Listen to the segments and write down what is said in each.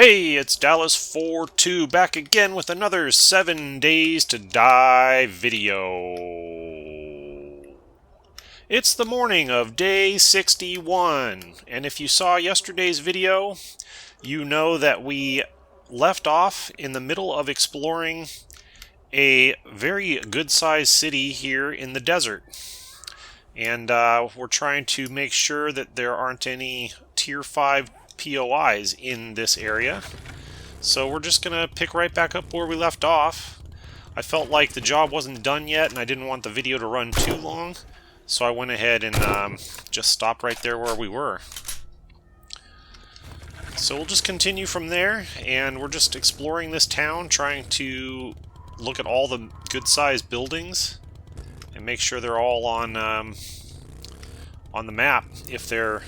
Hey, it's Dallas42 back again with another 7 Days to Die video. It's the morning of day 61, and if you saw yesterday's video, you know that we left off in the middle of exploring a very good-sized city here in the desert. And we're trying to make sure that there aren't any Tier 5 POIs in this area. So we're just going to pick right back up where we left off. I felt like the job wasn't done yet and I didn't want the video to run too long. So I went ahead and just stopped right there where we were. So we'll just continue from there, and we're just exploring this town, trying to look at all the good-sized buildings and make sure they're all on the map if they're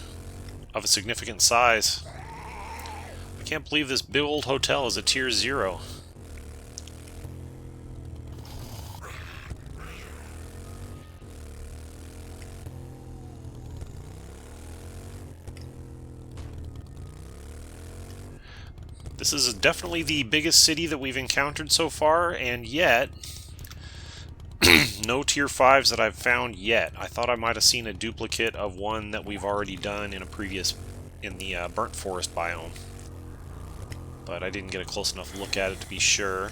of a significant size. I can't believe this big old hotel is a tier 0. This is definitely the biggest city that we've encountered so far, and yet no tier 5s that I've found yet. I thought I might have seen a duplicate of one that we've already done in the burnt forest biome, but I didn't get a close enough look at it to be sure.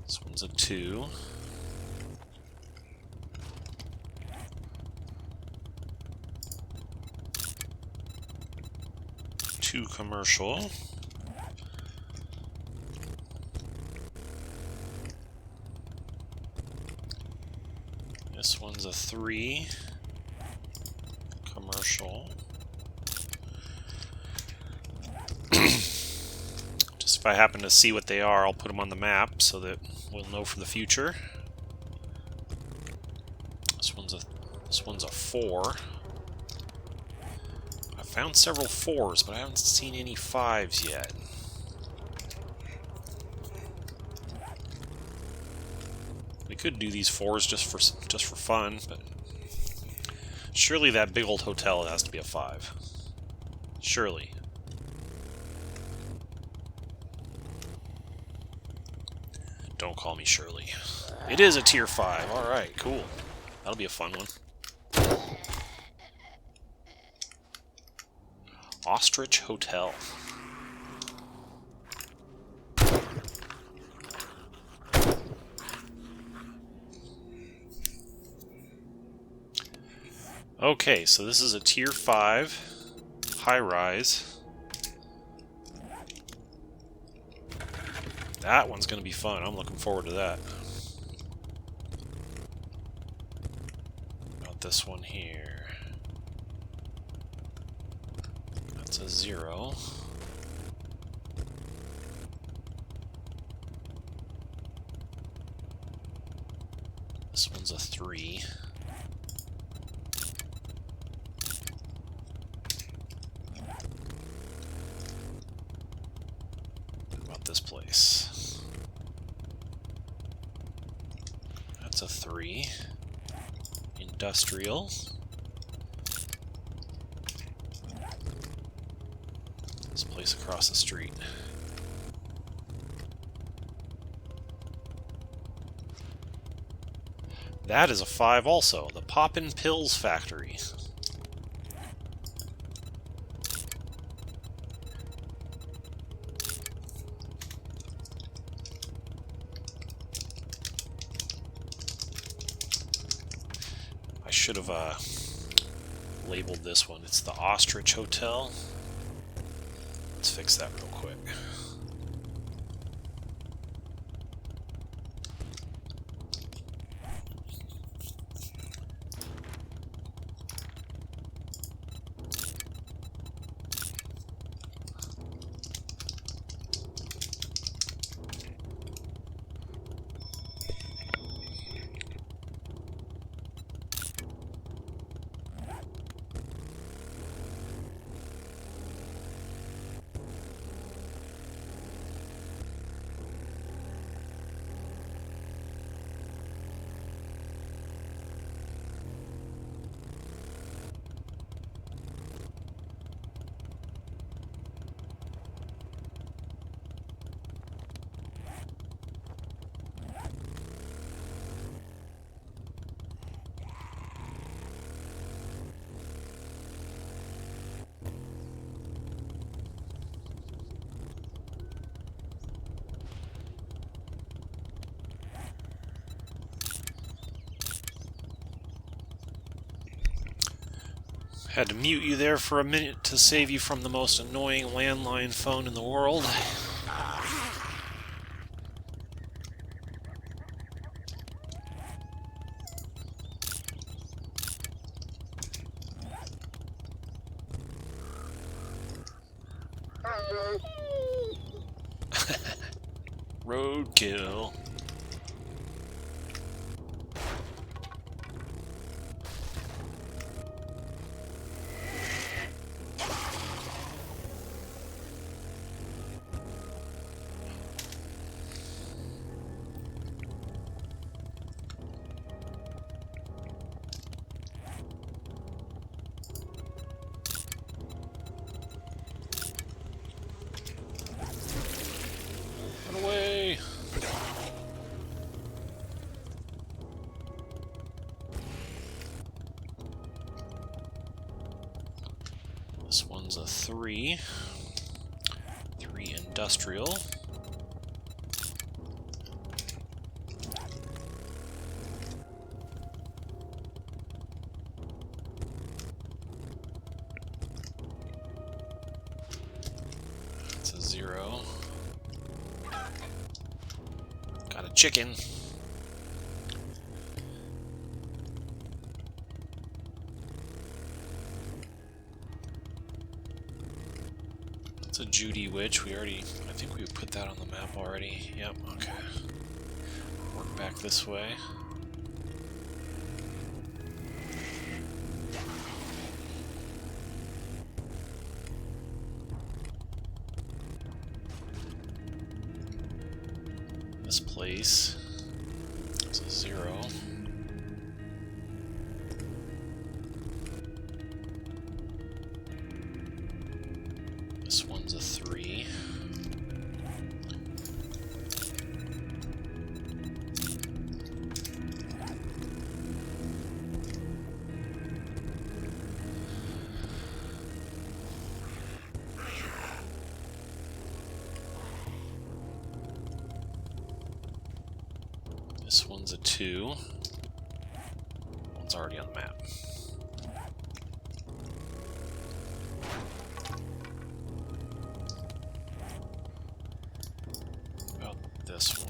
This one's a 2. Two commercial. This one's a 3. Commercial. Just if I happen to see what they are, I'll put them on the map so that we'll know for the future. This one's a 4. I found several 4s, but I haven't seen any 5s yet. We could do these 4s just for fun, but surely that big old hotel has to be a 5. Surely. Don't call me Shirley. It is a tier 5. Alright, cool. That'll be a fun one. Ostrich Hotel. Okay, so this is a tier 5 high-rise. That one's going to be fun. I'm looking forward to that. What about this one here? That's a 0. This one's a 3. What about this place? That's a 3. Industrial. This place across the street. That is a 5 also. The Poppin' Pills Factory. I should have labeled this one. It's the Ostrich Hotel. Let's fix that real quick. Had to mute you there for a minute to save you from the most annoying landline phone in the world. Roadkill. Run away. This one's a 3. 3 industrial. It's a 0. Got a chicken. It's a Judy Witch. I think we put that on the map already. Yep, okay. Work back this way. This place is a 0. This one's a 3. This one's a 2. One's already on the map. About this one.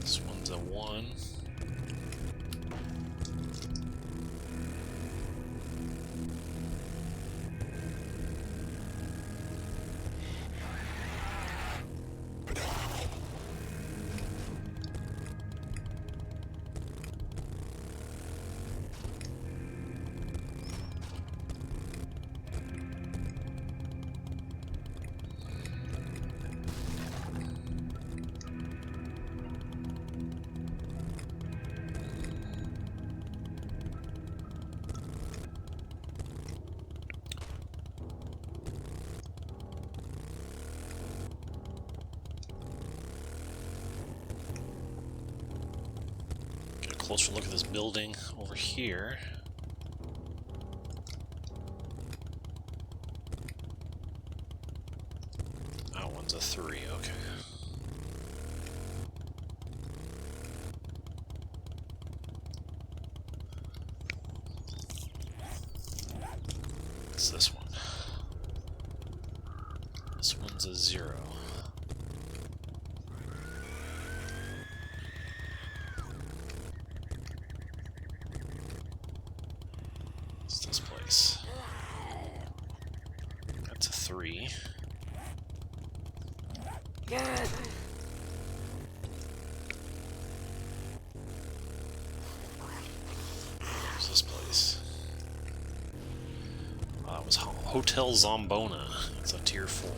This one's a 1. Closer look at this building over here. That one's a 3, okay. What's this one? This one's a 0. This place. That's a 3. What's this place? Oh, that was Hotel Zombona. It's a tier 4.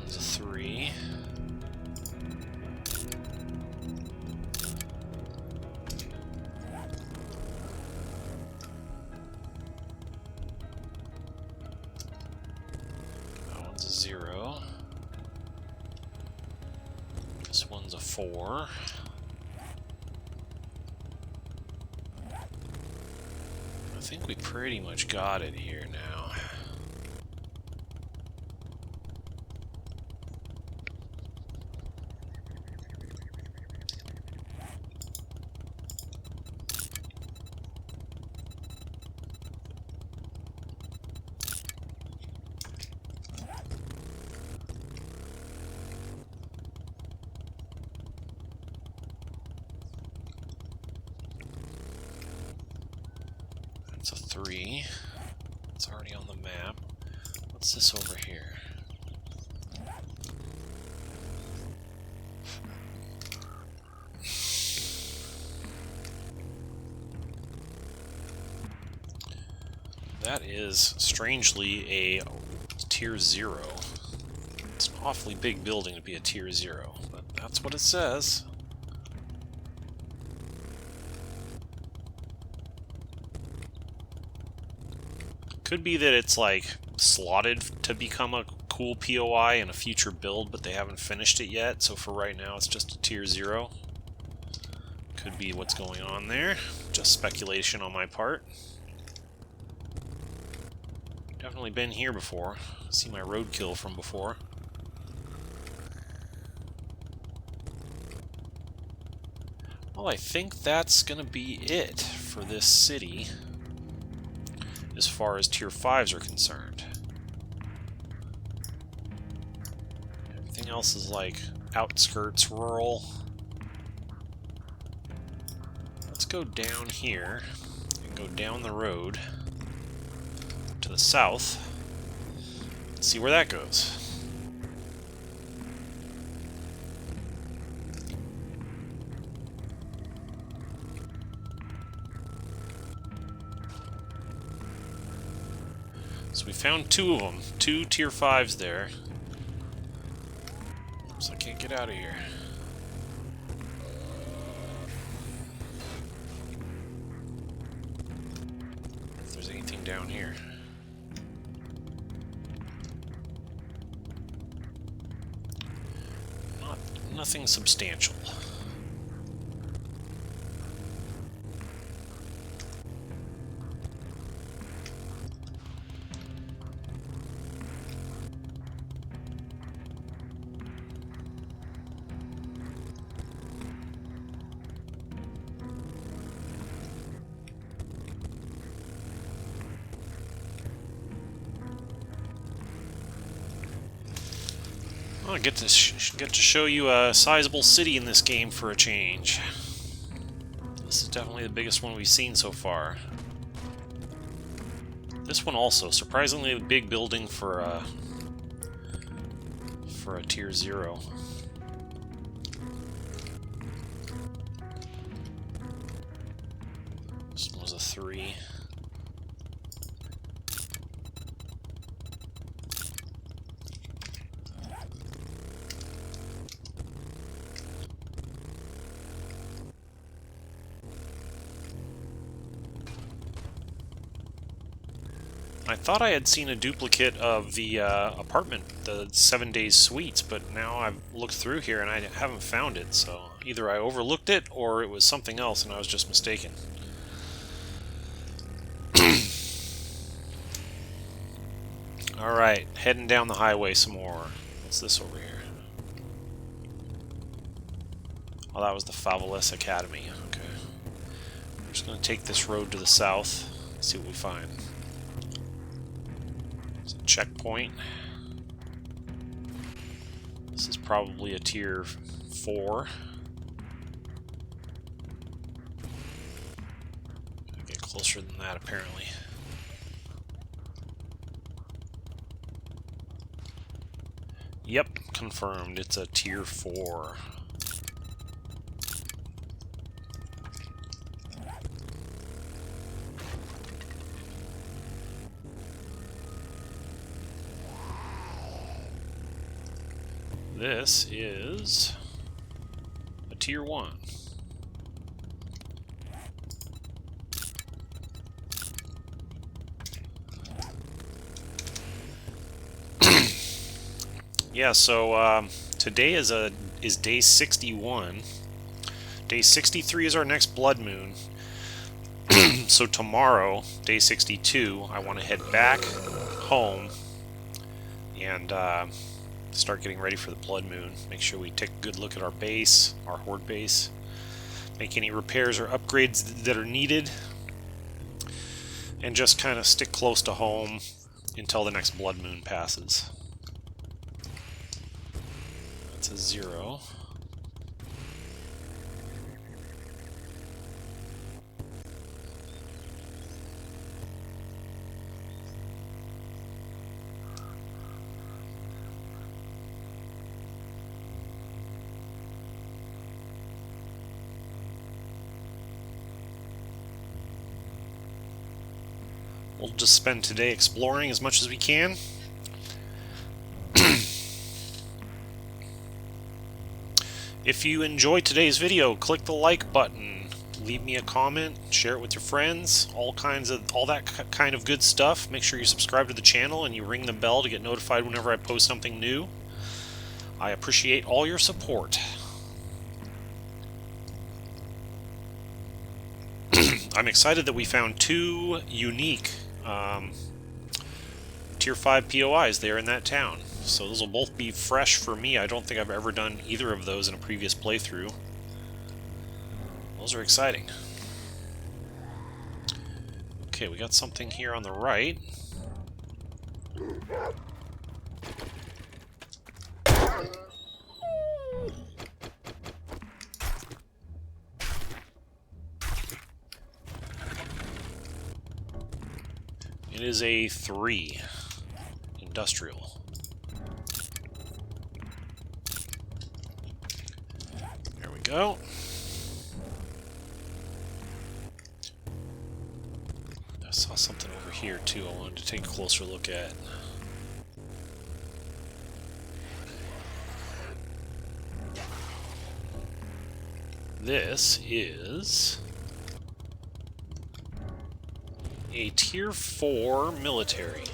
one's a 3. That one's a 0. This one's a 4. I think we pretty much got it here now. It's a 3. It's already on the map. What's this over here? That is, strangely, a tier 0. It's an awfully big building to be a tier 0, but that's what it says. Could be that it's like slotted to become a cool POI in a future build, but they haven't finished it yet, so for right now it's just a tier 0. Could be what's going on there. Just speculation on my part. Definitely been here before. See my roadkill from before. Well, I think that's gonna be it for this city as far as tier 5s are concerned. Everything else is like outskirts, rural. Let's go down here and go down the road to the south. Let's see where that goes. So we found 2 of them. 2 tier 5s there. So I can't get out of here. If there's anything down here. Nothing substantial. I get to show you a sizable city in this game for a change. This is definitely the biggest one we've seen so far. This one also, surprisingly a big building for a tier 0. This one was a 3. I thought I had seen a duplicate of the apartment, the 7 Days Suites, but now I've looked through here and I haven't found it, so either I overlooked it or it was something else and I was just mistaken. Alright, heading down the highway some more. What's this over here? Oh, that was the Favelas Academy. Okay. We're just going to take this road to the south, see what we find. It's a checkpoint. This is probably a tier 4. Get closer than that, apparently. Yep, confirmed. It's a tier 4. This is a tier 1. Yeah, so today is day 61. Day 63 is our next blood moon. So tomorrow, day 62, I want to head back home and start getting ready for the blood moon. Make sure we take a good look at our base, our horde base. Make any repairs or upgrades that are needed. And just kind of stick close to home until the next blood moon passes. That's a 0. We'll just spend today exploring as much as we can. If you enjoyed today's video, click the like button, leave me a comment, share it with your friends, all that kind of good stuff. Make sure you subscribe to the channel and you ring the bell to get notified whenever I post something new. I appreciate all your support. I'm excited that we found 2 unique tier 5 POIs there in that town. So those will both be fresh for me. I don't think I've ever done either of those in a previous playthrough. Those are exciting. Okay, we got something here on the right. It is a 3. Industrial. There we go. I saw something over here too I wanted to take a closer look at. This is a tier 4 military.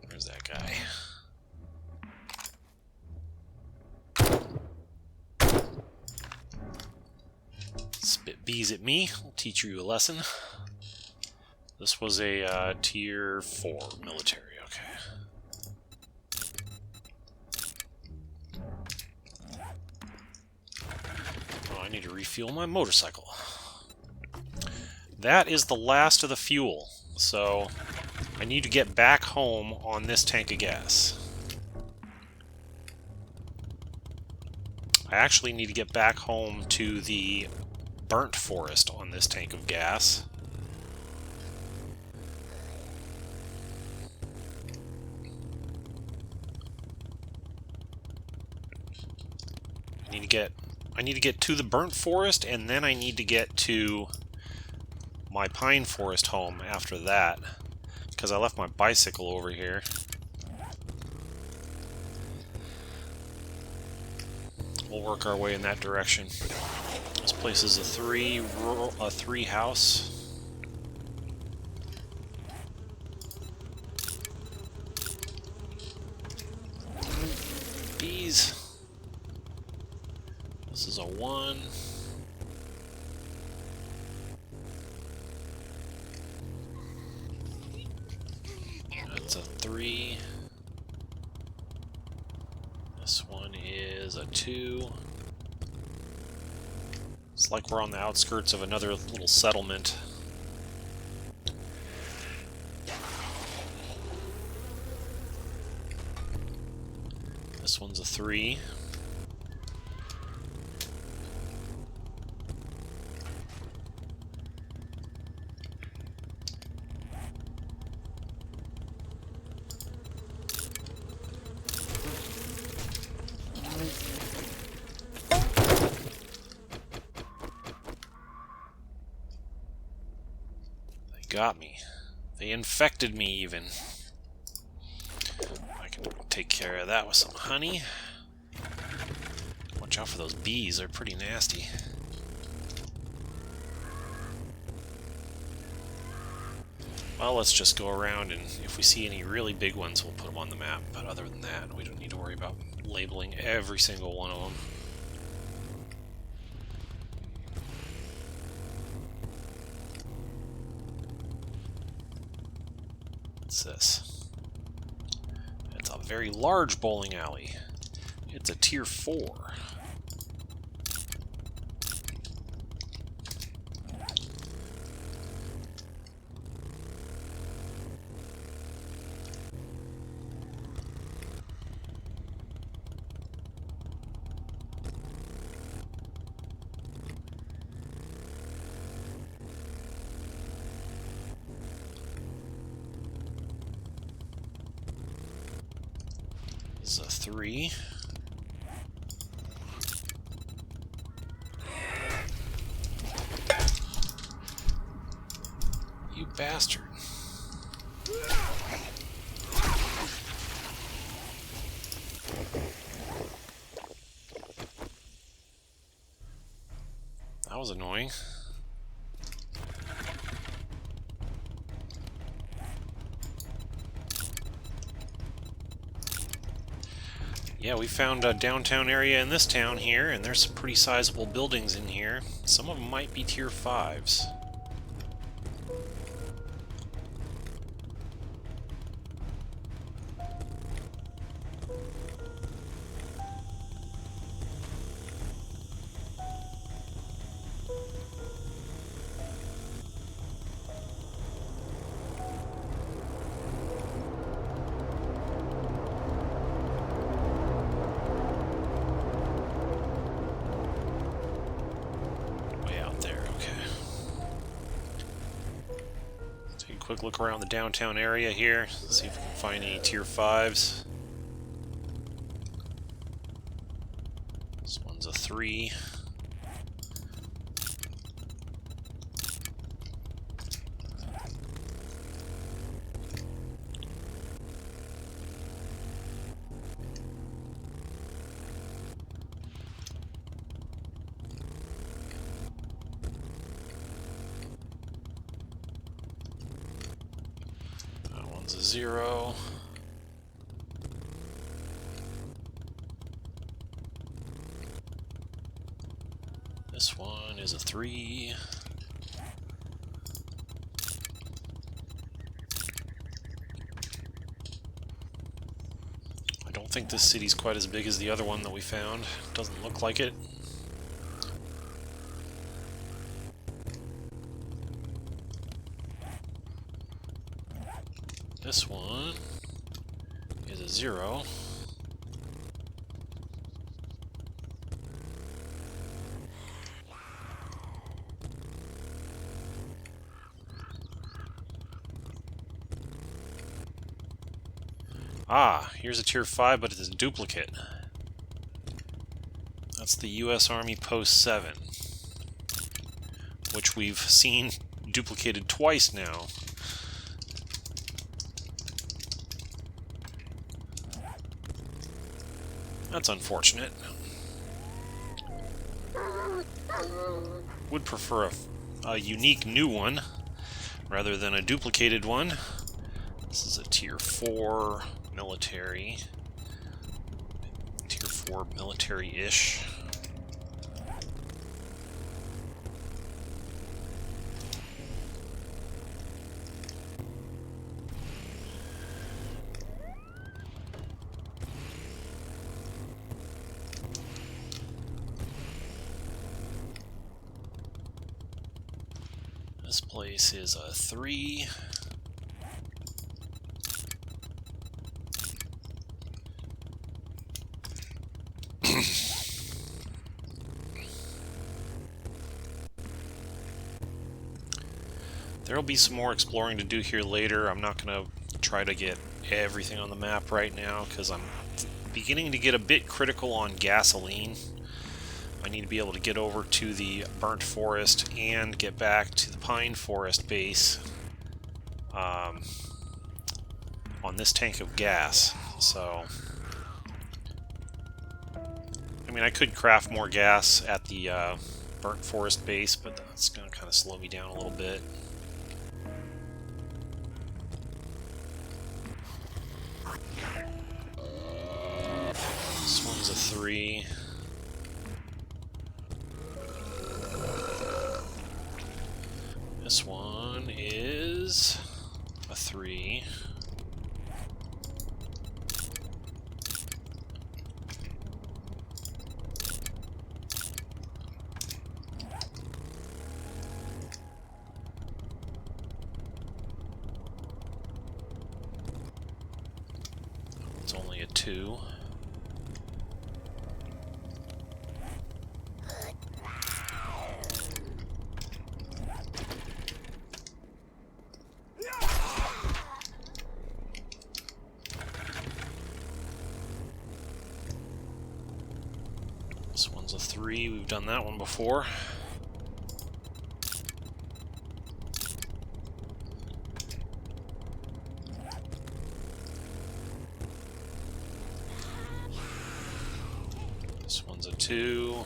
Where's that guy? Spit bees at me. I'll teach you a lesson. This was a tier 4 military. Okay. Oh, I need to refuel my motorcycle. That is the last of the fuel, so I need to get back home on this tank of gas. I actually need to get back home to the burnt forest on this tank of gas. I need to get to the burnt forest, and then I need to get to my pine forest home after that, because I left my bicycle over here. We'll work our way in that direction. This place is a three house. Bees. This is a 1. That's a 3. This one is a 2. It's like we're on the outskirts of another little settlement. This one's a 3. got me. They infected me even. I can take care of that with some honey. Watch out for those bees, they're pretty nasty. Well, let's just go around, and if we see any really big ones, we'll put them on the map. But other than that, we don't need to worry about labeling every single one of them. What's this? It's a very large bowling alley. It's a tier 4. This is a 3. You bastard. That was annoying. Yeah, we found a downtown area in this town here, and there's some pretty sizable buildings in here. Some of them might be tier 5s. Quick look around the downtown area here, see if we can find any tier 5s. This one's a 3. One's a 0. This one is a 3. I don't think this city's quite as big as the other one that we found. Doesn't look like it. This one is a 0. Ah, here's a tier 5, but it's a duplicate. That's the U.S. Army Post 7, which we've seen duplicated twice now. That's unfortunate. Would prefer a unique new one rather than a duplicated one. This is a tier 4 military. Tier 4 military-ish. This place is a 3. There'll be some more exploring to do here later. I'm not going to try to get everything on the map right now because I'm beginning to get a bit critical on gasoline. I need to be able to get over to the burnt forest and get back to the pine forest base on this tank of gas. So, I mean, I could craft more gas at the burnt forest base, but that's going to kind of slow me down a little bit. This one's a 3. This one is a 3. It's only a 2. This one's a 3. We've done that one before. This one's a 2.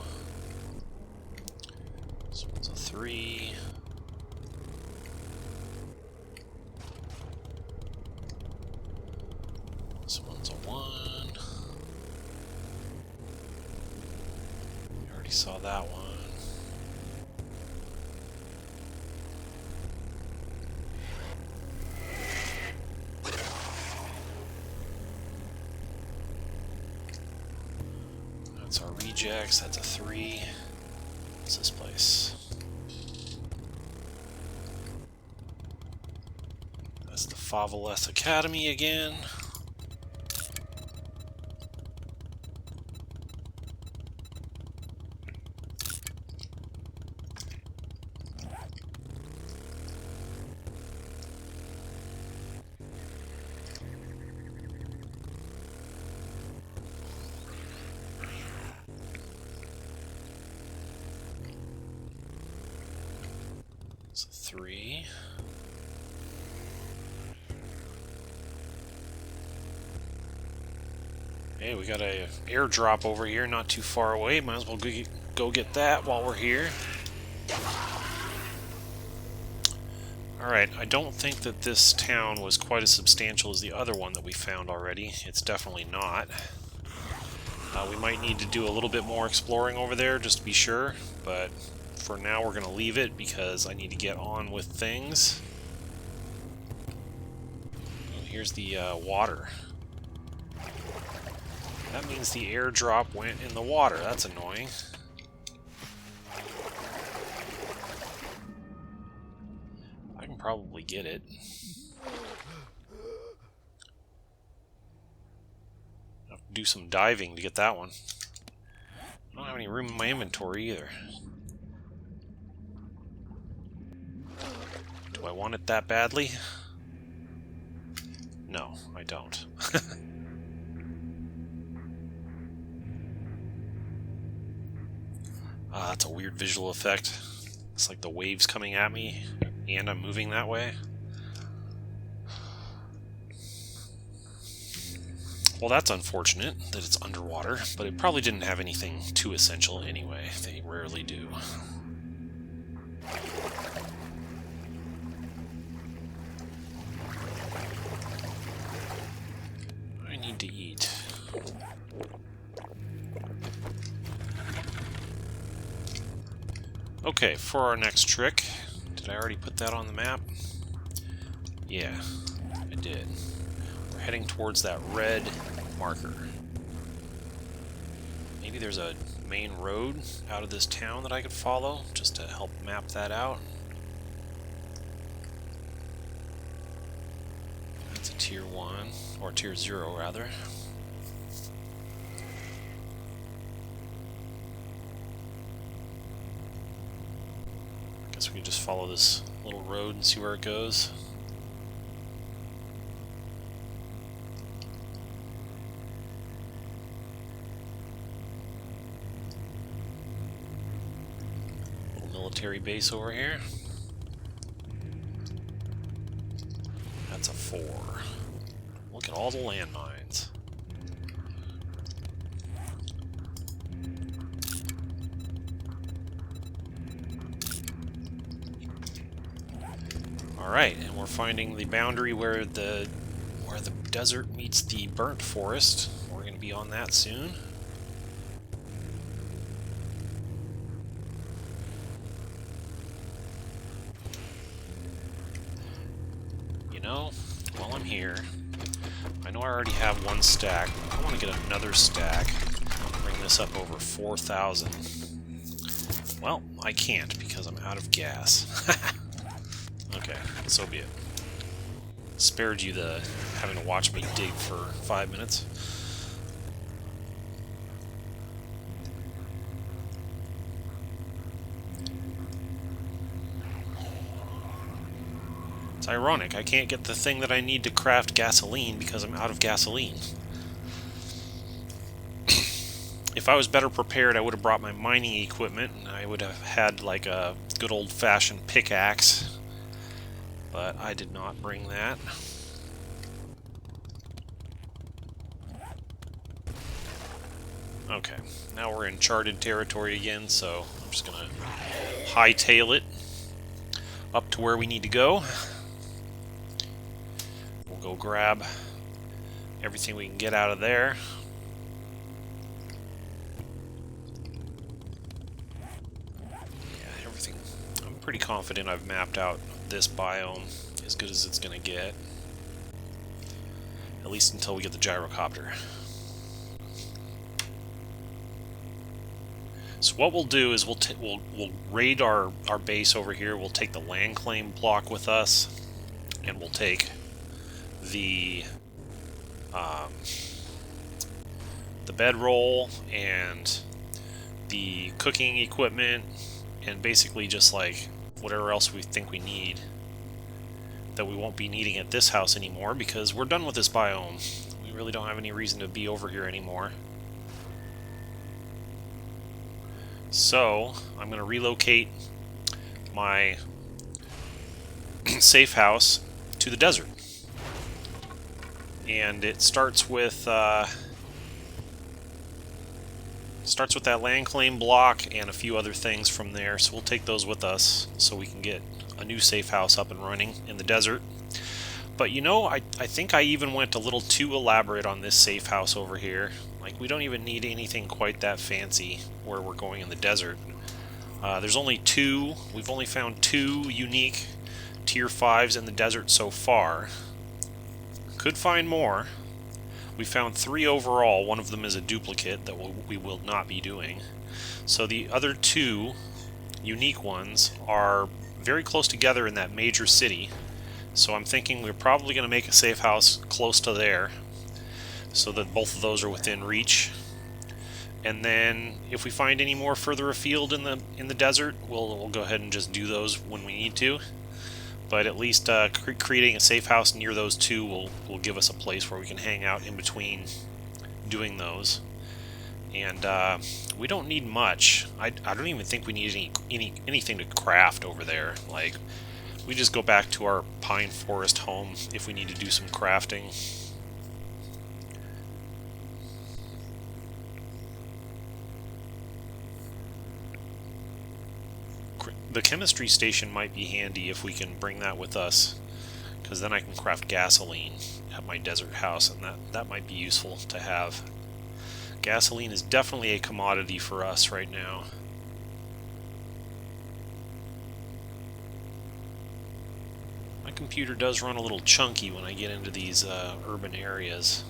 This one's a 3. This one's a 1. We already saw that one. That's our rejects. That's a 3. What's this place? That's the Faveleth Academy again. It's a 3. Hey, we got a airdrop over here not too far away. Might as well go get that while we're here. Alright, I don't think that this town was quite as substantial as the other one that we found already. It's definitely not. We might need to do a little bit more exploring over there just to be sure, but for now we're going to leave it because I need to get on with things. Oh, here's the water. That means the airdrop went in the water. That's annoying. I can probably get it. I have to do some diving to get that one. I don't have any room in my inventory either. Do I want it that badly? No, I don't. That's a weird visual effect. It's like the waves coming at me, and I'm moving that way. Well, that's unfortunate that it's underwater, but it probably didn't have anything too essential anyway. They rarely do. I need to eat. Okay, for our next trick, did I already put that on the map? Yeah, I did. We're heading towards that red marker. Maybe there's a main road out of this town that I could follow, just to help map that out. It's a tier 1, or tier 0 rather. Guess we can just follow this little road and see where it goes. Little military base over here. 4. Look at all the landmines. Alright, and we're finding the boundary where the desert meets the burnt forest. We're going to be on that soon. You know, while I'm here, I know I already have one stack. I want to get another stack. Bring this up over 4,000. Well, I can't because I'm out of gas. Okay, so be it. Spared you the having to watch me dig for 5 minutes. It's ironic, I can't get the thing that I need to craft gasoline because I'm out of gasoline. If I was better prepared, I would have brought my mining equipment, and I would have had like a good old-fashioned pickaxe. But I did not bring that. Okay, now we're in charted territory again, so I'm just gonna hightail it up to where we need to go. We'll go grab everything we can get out of there. Yeah, everything. I'm pretty confident I've mapped out this biome as good as it's gonna get. At least until we get the gyrocopter. So what we'll do is we'll raid our base over here. We'll take the land claim block with us, and we'll take the bedroll and the cooking equipment, and basically just like whatever else we think we need that we won't be needing at this house anymore because we're done with this biome. We really don't have any reason to be over here anymore. So, I'm going to relocate my safe house to the desert. And it starts with that land claim block and a few other things from there. So we'll take those with us so we can get a new safe house up and running in the desert. But you know, I think I even went a little too elaborate on this safe house over here. Like, we don't even need anything quite that fancy where we're going in the desert. There's only 2. We've only found 2 unique tier 5s in the desert so far. Could find more. We found 3 overall. One of them is a duplicate that we will not be doing. So the other 2 unique ones are very close together in that major city. So I'm thinking we're probably going to make a safe house close to there, so that both of those are within reach. And then if we find any more further afield in the desert, we'll go ahead and just do those when we need to. But at least creating a safe house near those 2 will give us a place where we can hang out in between doing those. And we don't need much. I don't even think we need anything to craft over there. Like, we just go back to our pine forest home if we need to do some crafting. The chemistry station might be handy if we can bring that with us, because then I can craft gasoline at my desert house, and that might be useful to have. Gasoline is definitely a commodity for us right now. My computer does run a little chunky when I get into these urban areas.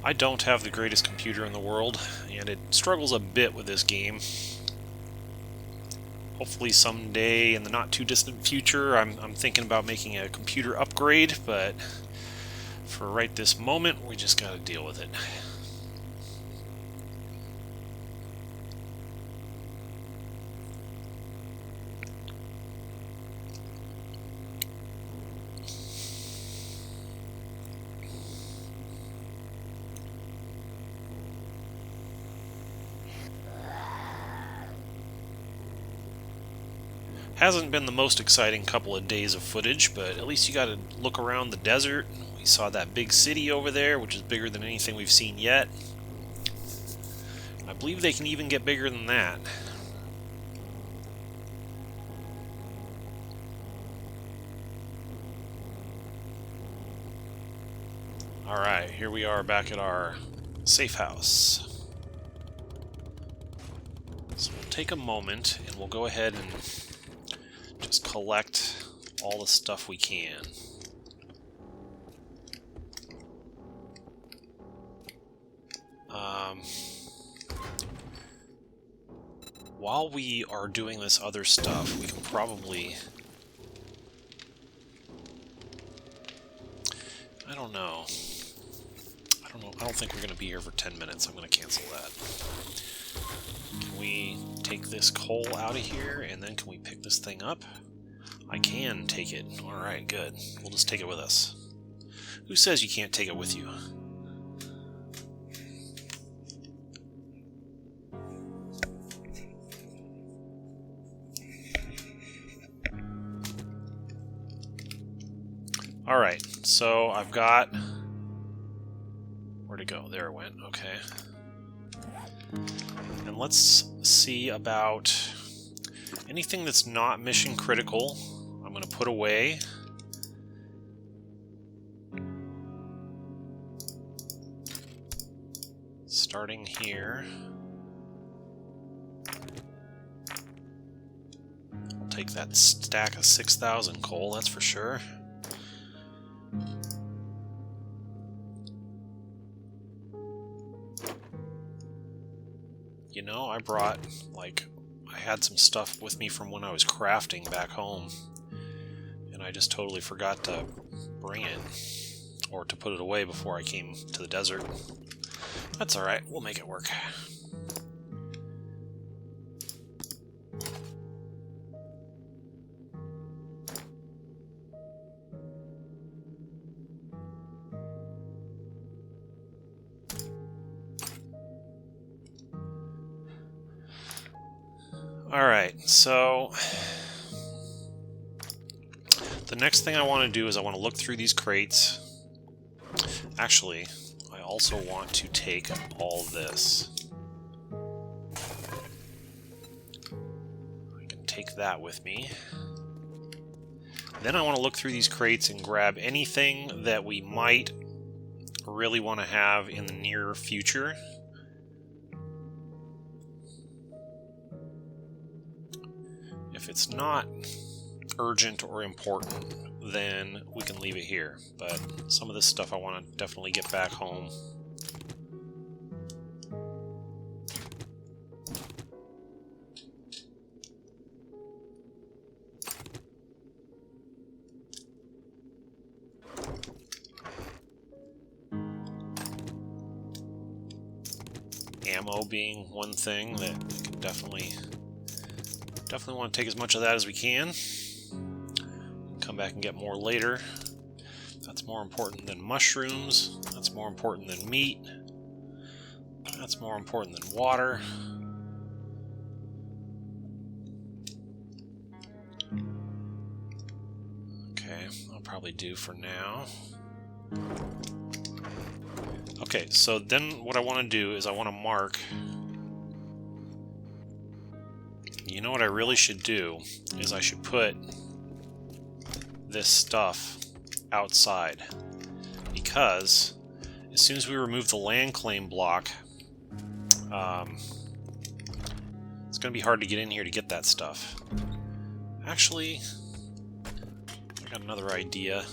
I don't have the greatest computer in the world, and it struggles a bit with this game. Hopefully someday in the not too distant future I'm thinking about making a computer upgrade, but for right this moment we just gotta deal with it. Hasn't been the most exciting couple of days of footage, but at least you got to look around the desert. We saw that big city over there, which is bigger than anything we've seen yet. I believe they can even get bigger than that. Alright, here we are back at our safe house. So we'll take a moment and we'll go ahead and just collect all the stuff we can. While we are doing this other stuff, we can probably... I don't know. I don't think we're going to be here for 10 minutes. I'm going to cancel that. Can we take this coal out of here, and then can we pick this thing up? I can take it. Alright, good. We'll just take it with us. Who says you can't take it with you? Alright, so I've got... Where'd it go? There it went. Okay. And let's see about anything that's not mission critical. I'm going to put away. Starting here. I'll take that stack of 6,000 coal, that's for sure. You know, I brought, like, I had some stuff with me from when I was crafting back home, and I just totally forgot to bring it, or to put it away before I came to the desert. That's alright, we'll make it work. Alright, so the next thing I want to do is I want to look through these crates. Actually, I also want to take all this. I can take that with me. Then I want to look through these crates and grab anything that we might really want to have in the near future. If it's not urgent or important, then we can leave it here. But some of this stuff I want to definitely get back home. Ammo being one thing that we can definitely want to take as much of that as we can. Come back and get more later. That's more important than mushrooms. That's more important than meat. That's more important than water. Okay, I'll probably do for now. Okay, so then what I want to do is I want to mark... You know what I really should do is I should put this stuff outside, because as soon as we remove the land claim block, it's going to be hard to get in here to get that stuff. Actually, I got another idea.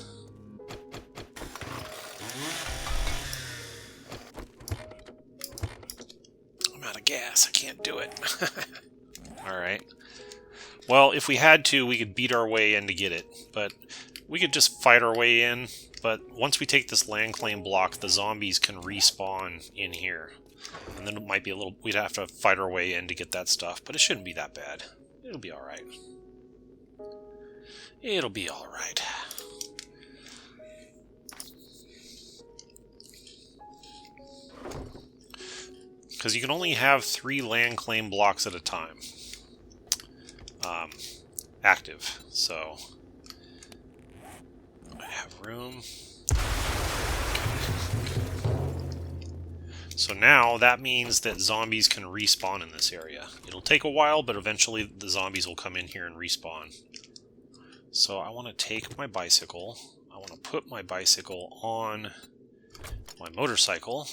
I'm out of gas. I can't do it. Alright. Well, if we had to, we could beat our way in to get it. But we could just fight our way in. But once we take this land claim block, the zombies can respawn in here. And then it might be a little... We'd have to fight our way in to get that stuff. But it shouldn't be that bad. It'll be alright. It'll be alright. Because you can only have 3 land claim blocks at a time. active. So I have room. So now that means that zombies can respawn in this area. It'll take a while, but eventually the zombies will come in here and respawn. So I want to take my bicycle. I want to put my bicycle on my motorcycle.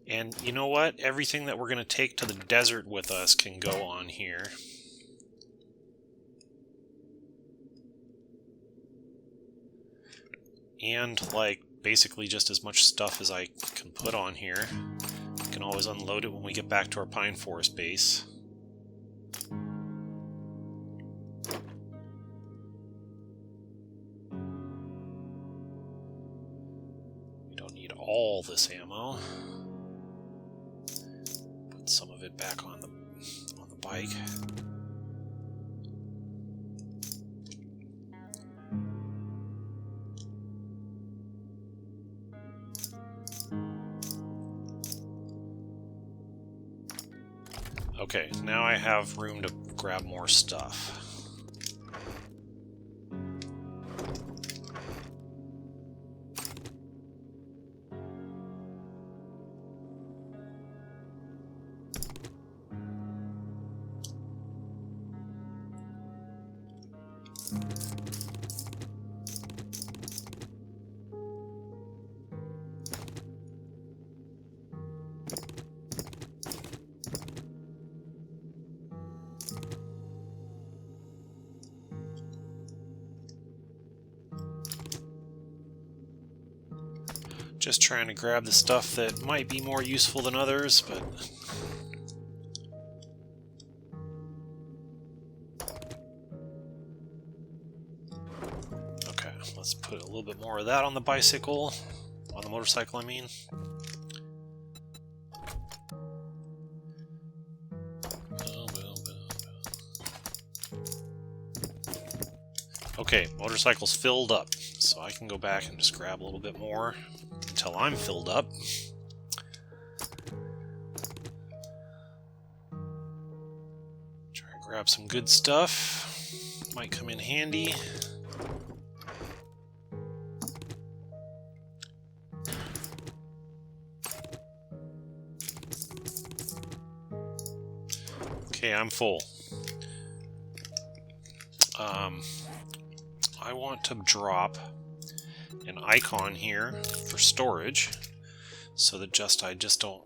And you know what? Everything that we're going to take to the desert with us can go on here. And, like, basically just as much stuff as I can put on here. I can always unload it when we get back to our pine forest base. We don't need all this ammo. Put some of it back on the bike. Okay, now I have room to grab more stuff. Just trying to grab the stuff that might be more useful than others, but... Okay, let's put a little bit more of that on the bicycle. On the motorcycle, I mean. Okay, motorcycle's filled up, so I can go back and just grab a little bit more until I'm filled up. Try and grab some good stuff. Might come in handy. Okay, I'm full. I want to drop an icon here for storage so that I just don't...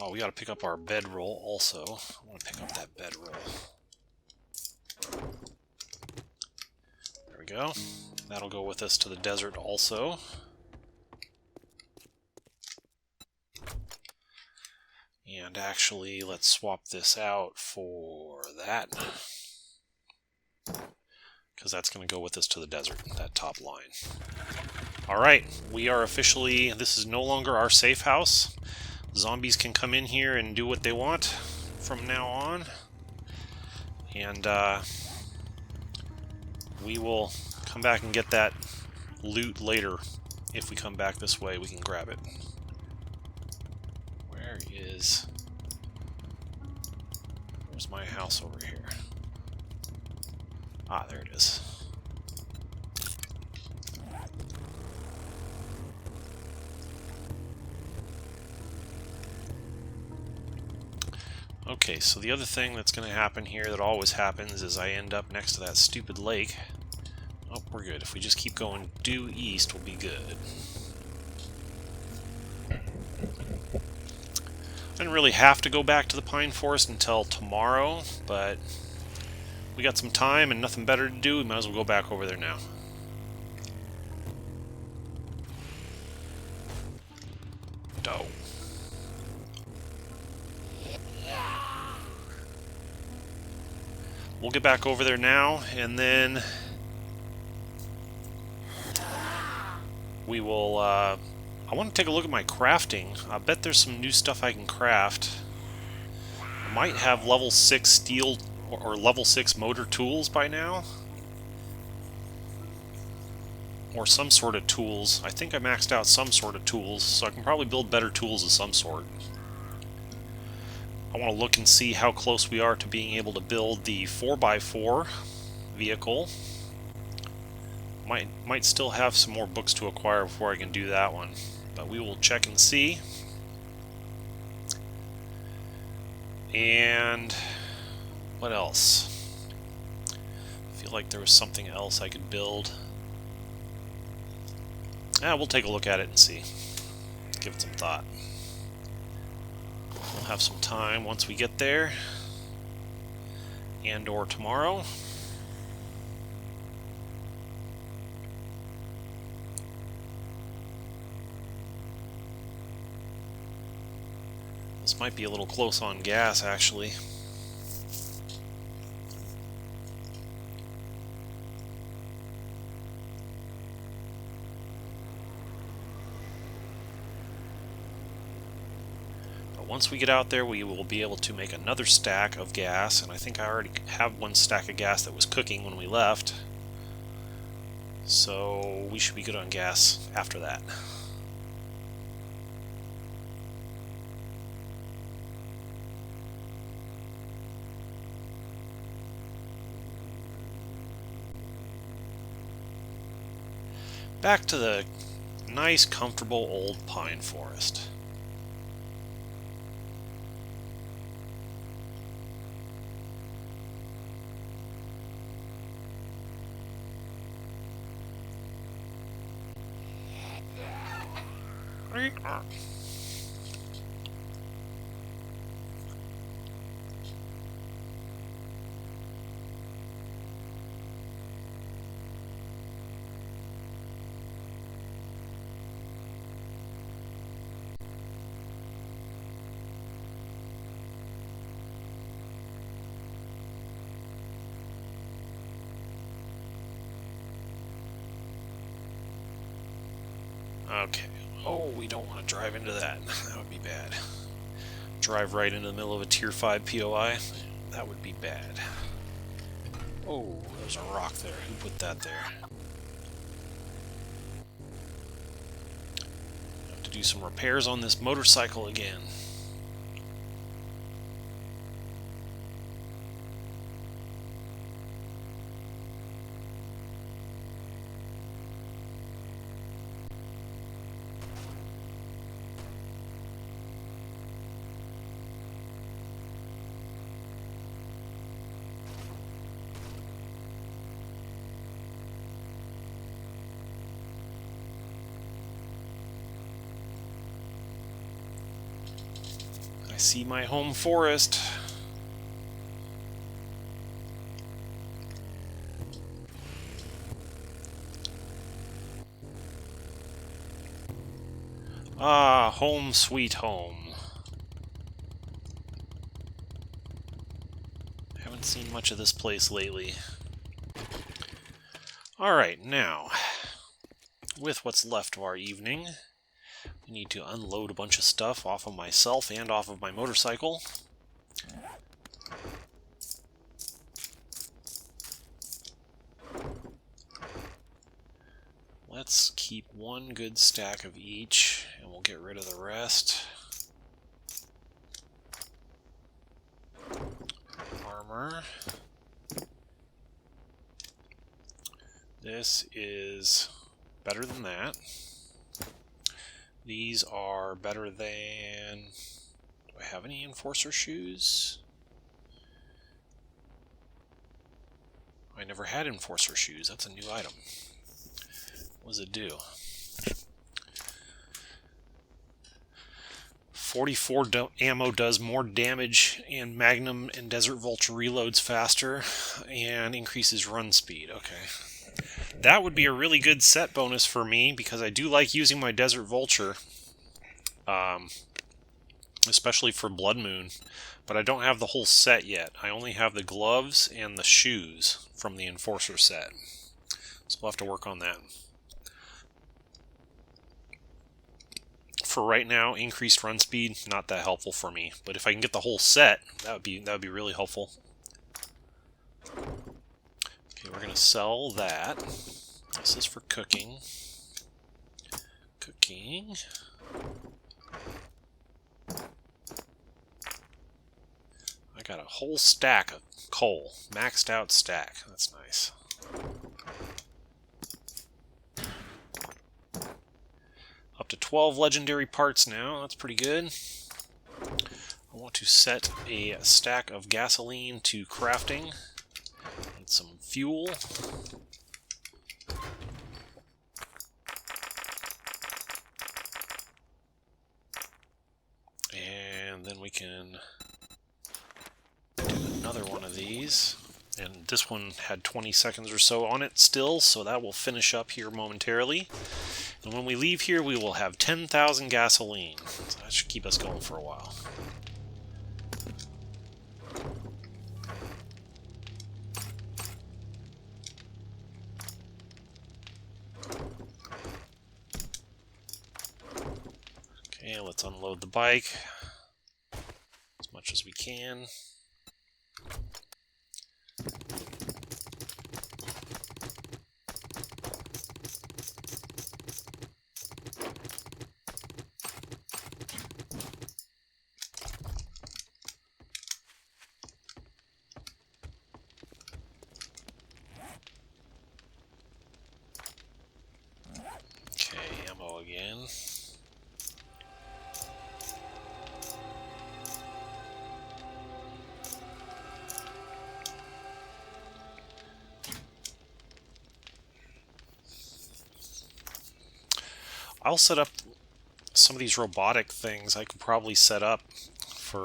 Oh, we got to pick up our bedroll also. I want to pick up that bedroll. There we go. That'll go with us to the desert also. And actually, let's swap this out for that. Because that's going to go with us to the desert, that top line. Alright, we are officially... This is no longer our safe house. Zombies can come in here and do what they want from now on. And we will come back and get that loot later. If we come back this way, we can grab it. Where's my house over here? Ah, there it is. Okay, so the other thing that's going to happen here that always happens is I end up next to that stupid lake. Oh, we're good. If we just keep going due east, we'll be good. I didn't really have to go back to the pine forest until tomorrow, but we got some time and nothing better to do. We might as well go back over there now. Dough. We'll get back over there now, and then we will, I want to take a look at my crafting. I bet there's some new stuff I can craft. I might have level 6 steel or level 6 motor tools by now. Or some sort of tools. I think I maxed out some sort of tools, so I can probably build better tools of some sort. I want to look and see how close we are to being able to build the 4x4 vehicle. Might still have some more books to acquire before I can do that one, but we will check and see. And what else? I feel like there was something else I could build. We'll take a look at it and see. Give it some thought. We'll have some time once we get there, and or tomorrow. This might be a little close on gas, actually. Once we get out there, we will be able to make another stack of gas, and I think I already have one stack of gas that was cooking when we left. So we should be good on gas after that. Back to the nice, comfortable old pine forest. Okay. Oh, we don't want to drive into that. That would be bad. Drive right into the middle of a Tier 5 POI. That would be bad. Oh, there's a rock there. Who put that there? Have to do some repairs on this motorcycle again. I see my home forest. Ah, home sweet home. Haven't seen much of this place lately. Alright, now, with what's left of our evening, I need to unload a bunch of stuff off of myself and off of my motorcycle. Let's keep one good stack of each, and we'll get rid of the rest. Armor. This is better than that. These are better than... Do I have any Enforcer shoes? I never had Enforcer shoes. That's a new item. What does it do? 44 ammo does more damage, and Magnum and Desert Vulture reloads faster, and increases run speed. Okay. That would be a really good set bonus for me, because I do like using my Desert Vulture, especially for Blood Moon, but I don't have the whole set yet. I only have the gloves and the shoes from the Enforcer set, so we'll have to work on that. For right now, increased run speed, not that helpful for me, but if I can get the whole set, that would be really helpful. Okay, we're going to sell that. This is for cooking. Cooking. got a whole stack of coal. Maxed out stack. That's nice. Up to 12 legendary parts now. That's pretty good. I want to set a stack of gasoline to crafting. And some fuel. And then we can do another one of these. And this one had 20 seconds or so on it still, so that will finish up here momentarily. And when we leave here, we will have 10,000 gasoline. So that should keep us going for a while. Okay, let's unload the bike as much as we can. Okay, ammo again. I'll set up some of these robotic things. I could probably set up for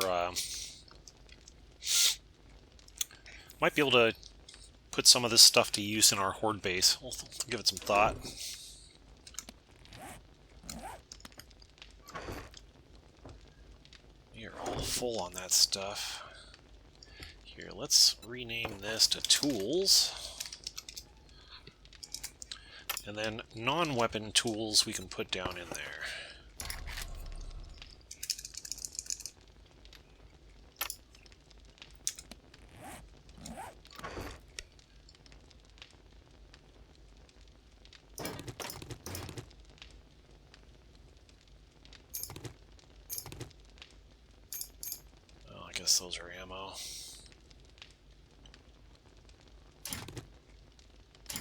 might be able to put some of this stuff to use in our horde base. We'll give it some thought. We are all full on that stuff. Here, let's rename this to tools. And then non-weapon tools we can put down in there. Oh, I guess those are ammo.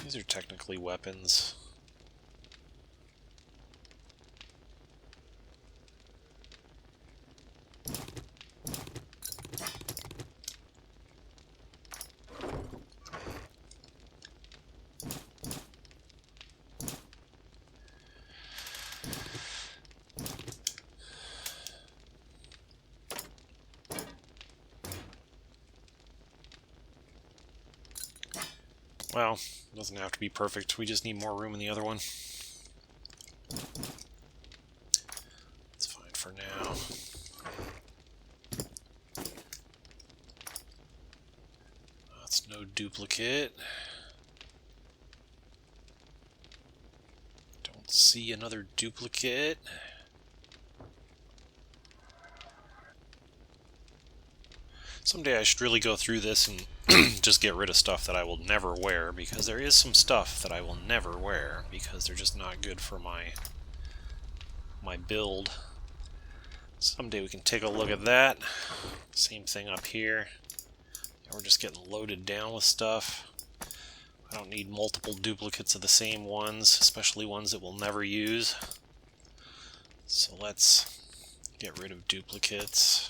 These are technically weapons. Well, it doesn't have to be perfect. We just need more room in the other one. It's fine for now. That's no duplicate. Don't see another duplicate. Someday I should really go through this and just get rid of stuff that I will never wear, because there is some stuff that I will never wear because they're just not good for my build. Someday we can take a look at that. Same thing up here. We're just getting loaded down with stuff. I don't need multiple duplicates of the same ones, especially ones that we'll never use. So let's get rid of duplicates.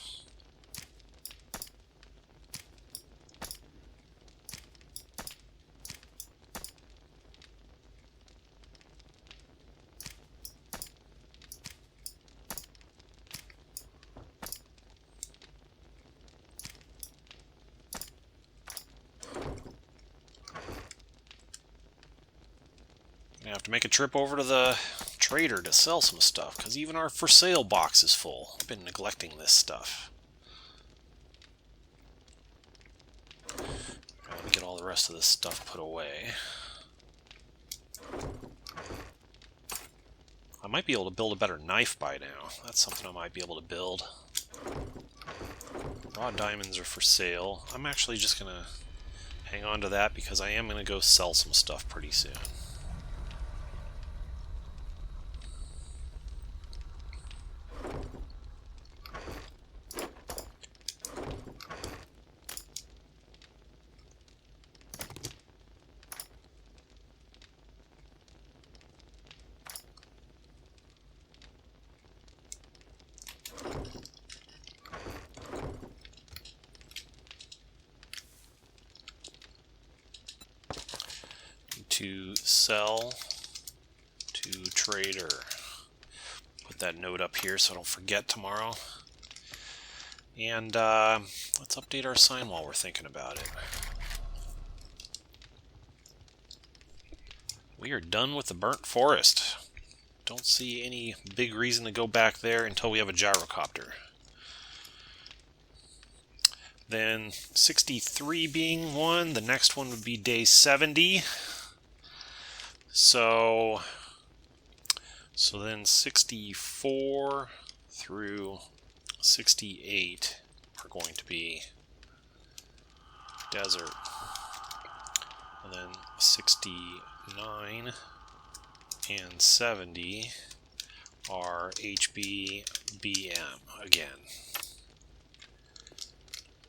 I have to make a trip over to the trader to sell some stuff, because even our for sale box is full. I've been neglecting this stuff. Let me get all the rest of this stuff put away. I might be able to build a better knife by now. That's something I might be able to build. Raw diamonds are for sale. I'm actually just going to hang on to that because I am going to go sell some stuff pretty soon. to sell to trader. Put that note up here so I don't forget tomorrow. And let's update our sign while we're thinking about it. We are done with the burnt forest. Don't see any big reason to go back there until we have a gyrocopter. Then 63 being one, the next one would be day 70. So then 64 through 68 are going to be desert. And then 69 and 70 are HBBM again.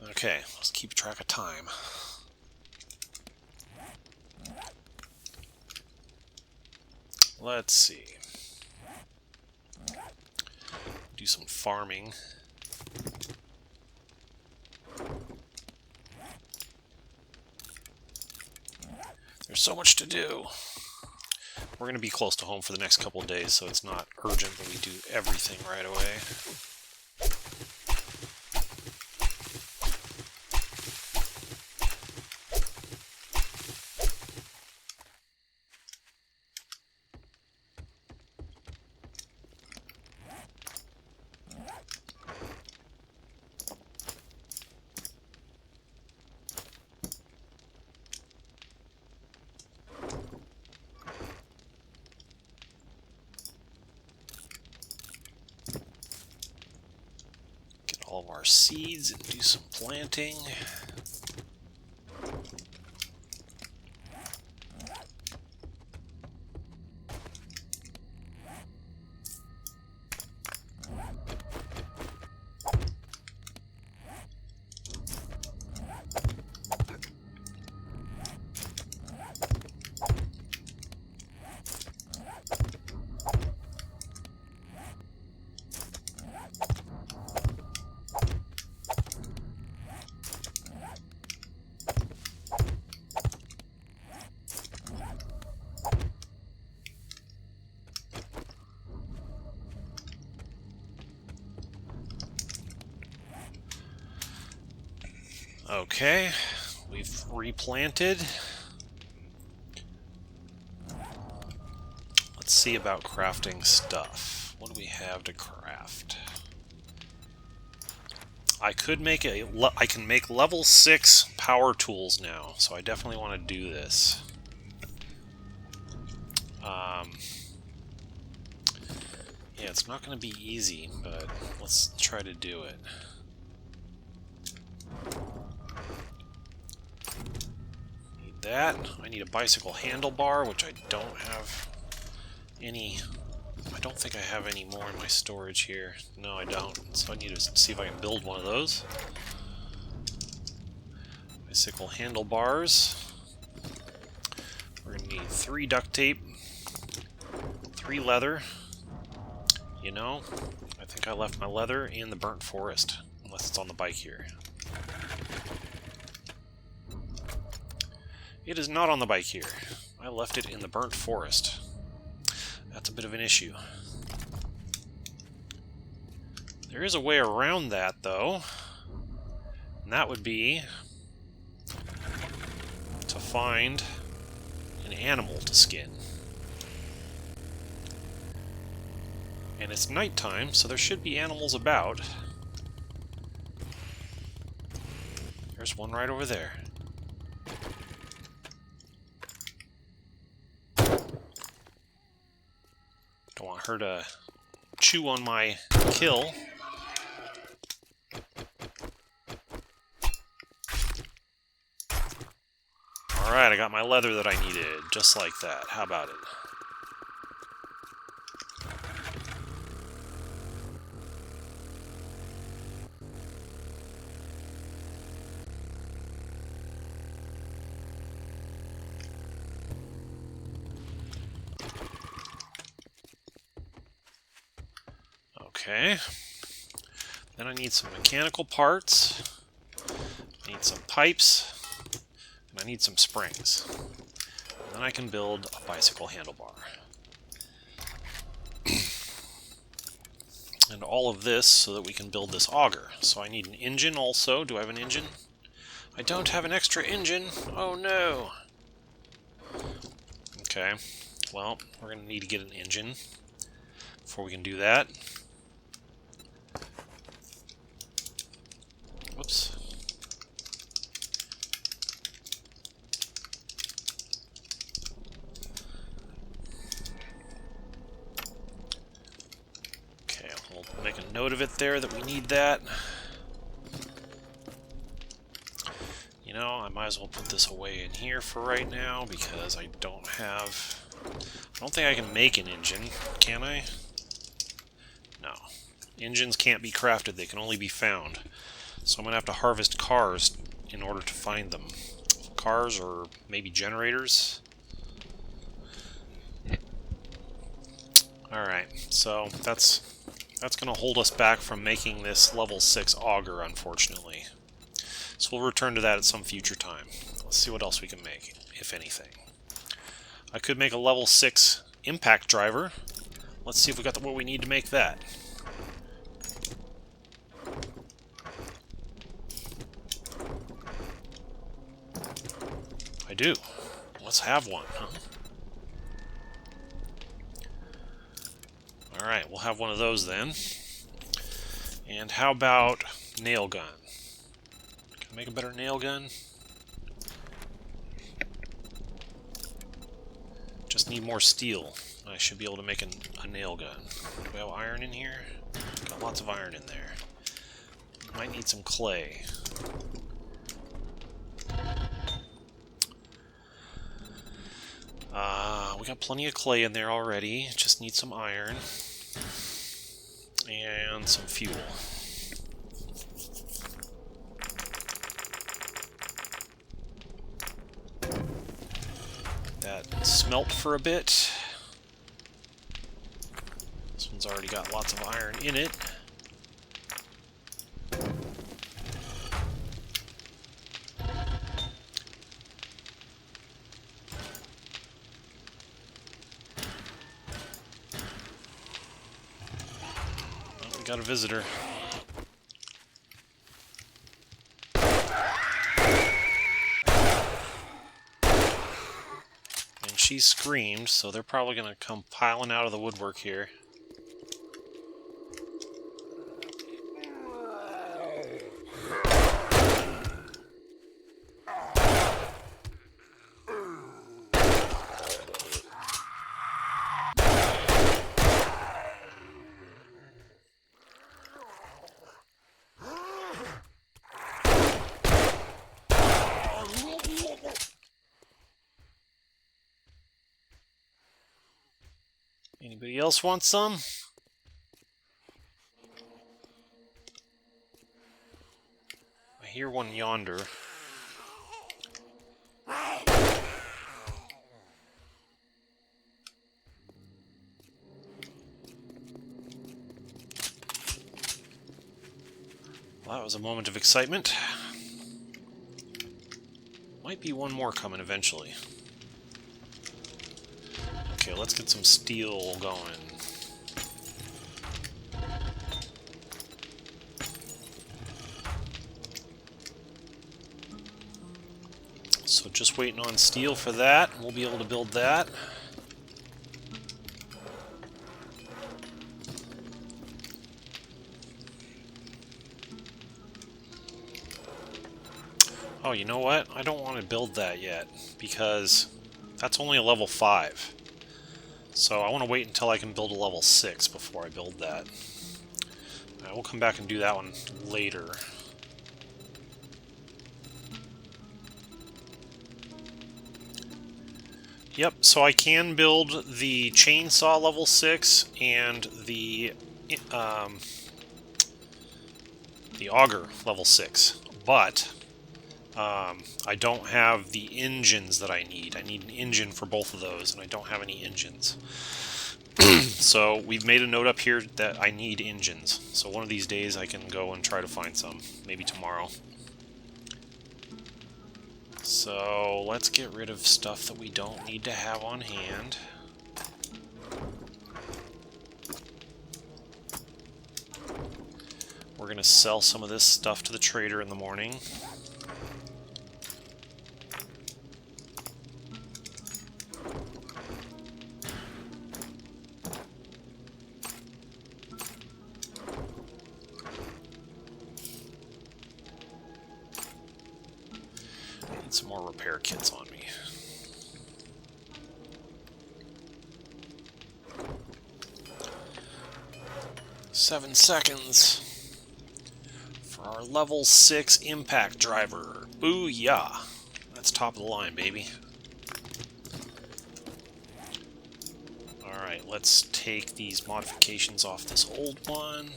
Okay, let's keep track of time. Let's see. Do some farming. There's so much to do. We're going to be close to home for the next couple of days, so it's not urgent that we do everything right away. All of our seeds and do some planting. Okay, we've replanted. Let's see about crafting stuff. What do we have to craft? I can make level 6 power tools now, so I definitely want to do this. Yeah, it's not going to be easy, but let's try to do it. That. I need a bicycle handlebar, which I don't have any. I don't think I have any more in my storage here. No, I don't. So I need to see if I can build one of those. Bicycle handlebars. We're going to need 3 duct tape, 3 leather. You know, I think I left my leather in the burnt forest, unless it's on the bike here. It is not on the bike here. I left it in the burnt forest. That's a bit of an issue. There is a way around that, though. And that would be to find an animal to skin. And it's nighttime, so there should be animals about. There's one right over there. Don't want her to chew on my kill. Alright, I got my leather that I needed, just like that. How about it? Okay, then I need some mechanical parts, I need some pipes, and I need some springs. then I can build a bicycle handlebar. And all of this so that we can build this auger. So I need an engine also. Do I have an engine? I don't have an extra engine. Oh no. Okay. Well, we're going to need to get an engine before we can do that. Whoops. Okay, we'll make a note of it there that we need that. You know, I might as well put this away in here for right now because I don't think I can make an engine, can I? No. Engines can't be crafted, they can only be found. So I'm going to have to harvest cars in order to find them. Cars or maybe generators. Alright, so that's going to hold us back from making this level 6 auger, unfortunately. So we'll return to that at some future time. Let's see what else we can make, if anything. I could make a level 6 impact driver. Let's see if we got what we need to make that. I do. Let's have one, huh? Alright, we'll have one of those then. And how about nail gun? Can I make a better nail gun? Just need more steel. I should be able to make a nail gun. Do we have iron in here? Got lots of iron in there. Might need some clay. We got plenty of clay in there already. Just need some iron. And some fuel. That smelt for a bit. This one's already got lots of iron in it. Got a visitor. And she screamed, so they're probably going to come piling out of the woodwork here. Anybody else want some? I hear one yonder. Well, that was a moment of excitement. Might be one more coming eventually. Okay, let's get some steel going. So just waiting on steel for that. We'll be able to build that. Oh, you know what? I don't want to build that yet because that's only a level 5. So I want to wait until I can build a level 6 before I build that. We'll come back and do that one later. Yep, so I can build the chainsaw level 6 and the auger level 6, but I don't have the engines that I need. I need an engine for both of those, and I don't have any engines. So we've made a note up here that I need engines. So one of these days I can go and try to find some. Maybe tomorrow. So let's get rid of stuff that we don't need to have on hand. We're going to sell some of this stuff to the trader in the morning. Need some more repair kits on me. Seven seconds for our level 6 impact driver. Booyah! That's top of the line, baby. Alright, let's take these modifications off this old one.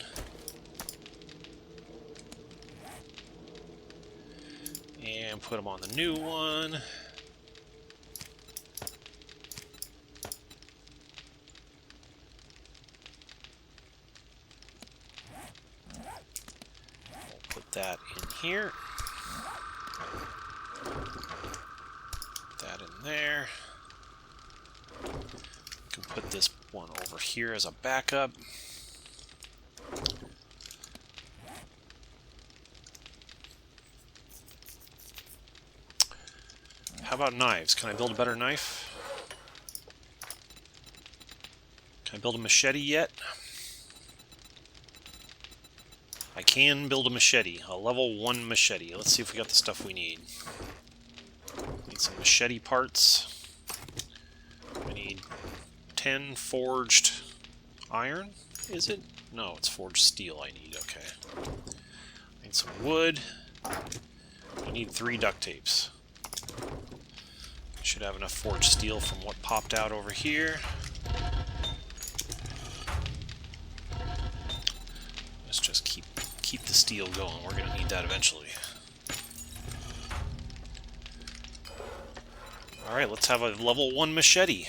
And put them on the new one. We'll put that in here. Put that in there. We can put this one over here as a backup. How about knives? Can I build a better knife? Can I build a machete yet? I can build a machete, a level 1 machete. Let's see if we got the stuff we need. Need some machete parts. We need 10 forged iron, is it? No, it's forged steel I need, okay. Need some wood. I need 3 duct tapes. Should have enough forged steel from what popped out over here. Let's just keep the steel going. We're going to need that eventually. Alright, let's have a level 1 machete.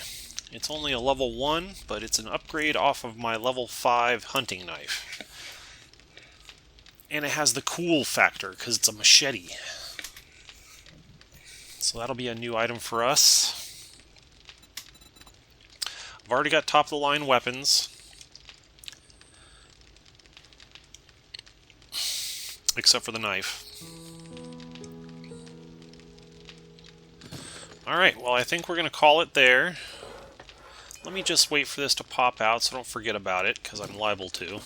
It's only a level 1, but it's an upgrade off of my level 5 hunting knife. And it has the cool factor, because it's a machete. So that'll be a new item for us. I've already got top-of-the-line weapons. Except for the knife. Alright, well I think we're going to call it there. Let me just wait for this to pop out so don't forget about it, because I'm liable to.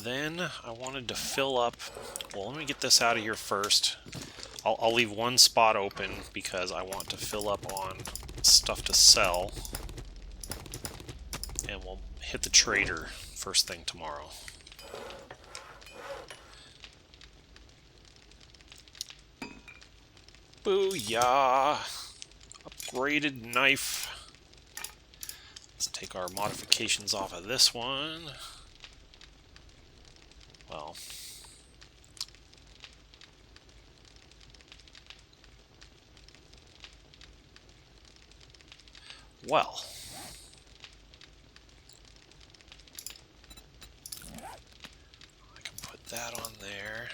Then I wanted to fill up... Well, let me get this out of here first. I'll leave one spot open because I want to fill up on stuff to sell. And we'll hit the trader first thing tomorrow. Booyah! Upgraded knife. Let's take our modifications off of this one. Well, I can put that on there.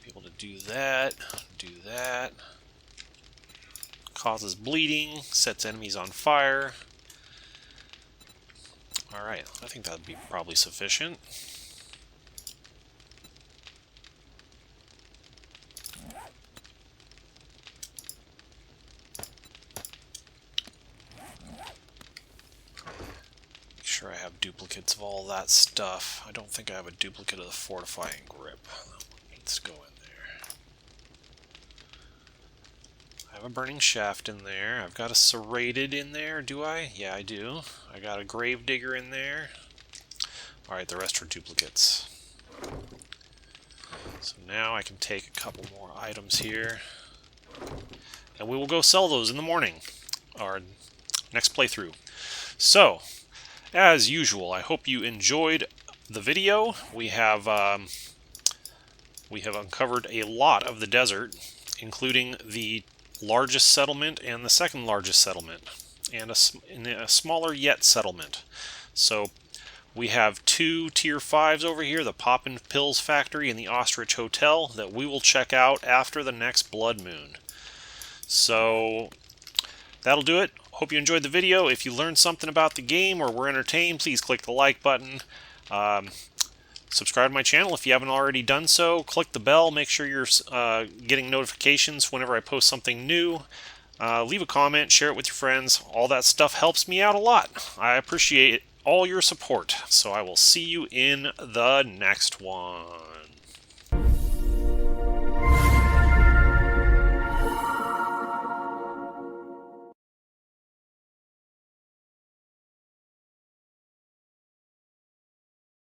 Be able to do that, Causes bleeding, sets enemies on fire. Alright, I think that would be probably sufficient. Make sure I have duplicates of all that stuff. I don't think I have a duplicate of the fortifying grip. That one needs to go in there. I have a burning shaft in there. I've got a serrated in there, do I? Yeah, I do. I got a grave digger in there. Alright, the rest are duplicates. So now I can take a couple more items here. And we will go sell those in the morning. Our next playthrough. So, as usual, I hope you enjoyed the video. We have uncovered a lot of the desert, including the largest settlement and the second largest settlement. and in a smaller yet settlement. So we have 2 Tier 5s over here, the Poppin' Pills Factory and the Ostrich Hotel, that we will check out after the next Blood Moon. So that'll do it. Hope you enjoyed the video. If you learned something about the game or were entertained, please click the like button. Subscribe to my channel if you haven't already done so. Click the bell. Make sure you're getting notifications whenever I post something new. Leave a comment. Share it with your friends. All that stuff helps me out a lot. I appreciate all your support. So I will see you in the next one.